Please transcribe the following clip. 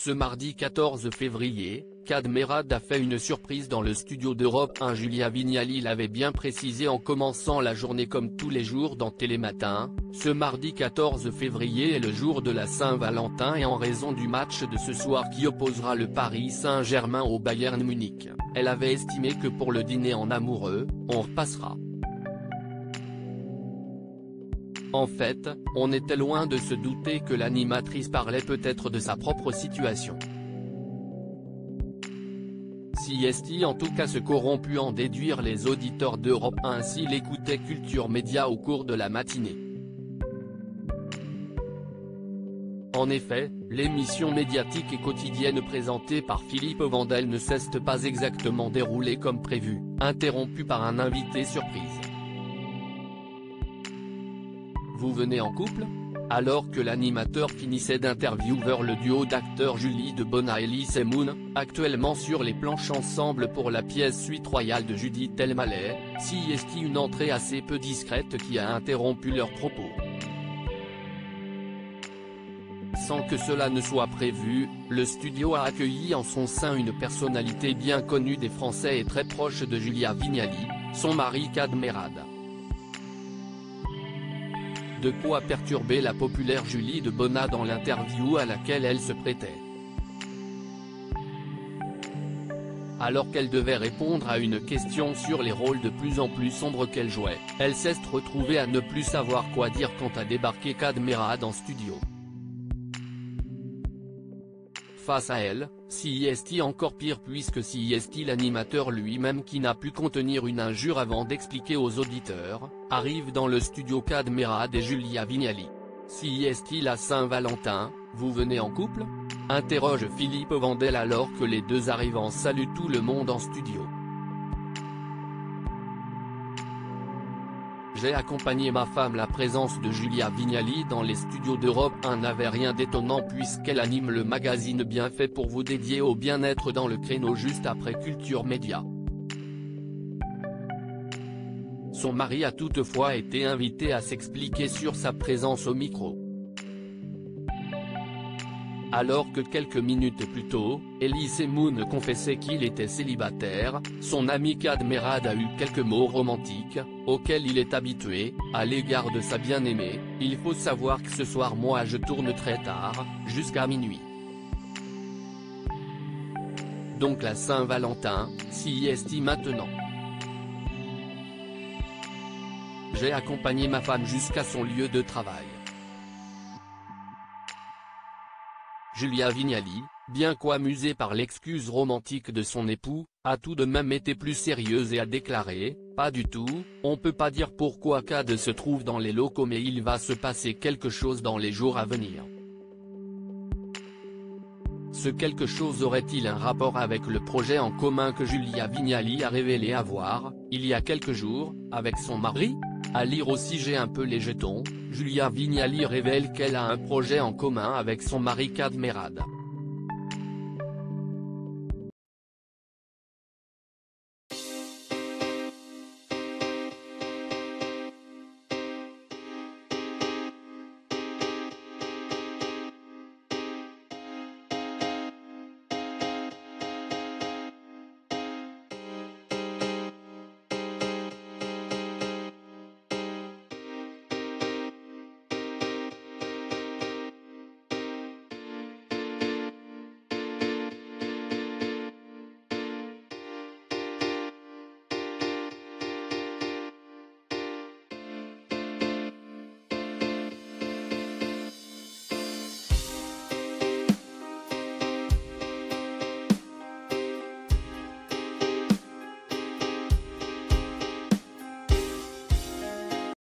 Ce mardi 14 février, Kad Merad a fait une surprise dans le studio d'Europe 1. Julia Vignali l'avait bien précisé en commençant la journée comme tous les jours dans Télématin, ce mardi 14 février est le jour de la Saint-Valentin et en raison du match de ce soir qui opposera le Paris Saint-Germain au Bayern Munich, elle avait estimé que pour le dîner en amoureux, on repassera. En fait, on était loin de se douter que l'animatrice parlait peut-être de sa propre situation. Si est-il en tout cas se corrompu en déduire les auditeurs d'Europe 1 s'ils écoutaient Culture Média au cours de la matinée. En effet, l'émission médiatique et quotidienne présentée par Philippe Vandel ne s'est pas exactement déroulée comme prévu, interrompue par un invité surprise. Vous venez en couple ? Alors que l'animateur finissait d'interviewer le duo d'acteurs Julie Debona et Elise Moon, actuellement sur les planches ensemble pour la pièce Suite royale de Judith Elmaleh, s'y est une entrée assez peu discrète qui a interrompu leurs propos. Sans que cela ne soit prévu, le studio a accueilli en son sein une personnalité bien connue des Français et très proche de Julia Vignali, son mari Kad Merad. De quoi perturber la populaire Julie Debona dans l'interview à laquelle elle se prêtait. Alors qu'elle devait répondre à une question sur les rôles de plus en plus sombres qu'elle jouait, elle s'est retrouvée à ne plus savoir quoi dire quand a débarqué Kad Merad en studio. Face à elle, si est encore pire puisque si est l'animateur lui-même qui n'a pu contenir une injure avant d'expliquer aux auditeurs, arrive dans le studio Kad Merad et Julia Vignali. Si est la Saint-Valentin, vous venez en couple ? Interroge Philippe Vandel alors que les deux arrivants saluent tout le monde en studio. J'ai accompagné ma femme. La présence de Julia Vignali dans les studios d'Europe 1 n'avait rien d'étonnant puisqu'elle anime le magazine Bien fait pour vous dédié au bien-être dans le créneau juste après Culture Média. Son mari a toutefois été invité à s'expliquer sur sa présence au micro. Alors que quelques minutes plus tôt, Elise Moon confessait qu'il était célibataire, son ami Kad Merad a eu quelques mots romantiques, auxquels il est habitué, à l'égard de sa bien-aimée. Il faut savoir que ce soir moi je tourne très tard, jusqu'à minuit. Donc la Saint-Valentin, si est maintenant. J'ai accompagné ma femme jusqu'à son lieu de travail. Julia Vignali, bien qu'amusée par l'excuse romantique de son époux, a tout de même été plus sérieuse et a déclaré « Pas du tout, on peut pas dire pourquoi Kad se trouve dans les locaux mais il va se passer quelque chose dans les jours à venir. » Ce quelque chose aurait-il un rapport avec le projet en commun que Julia Vignali a révélé avoir, il y a quelques jours, avec son mari ? À lire aussi J'ai un peu les jetons, Julia Vignali révèle qu'elle a un projet en commun avec son mari Kad Merad.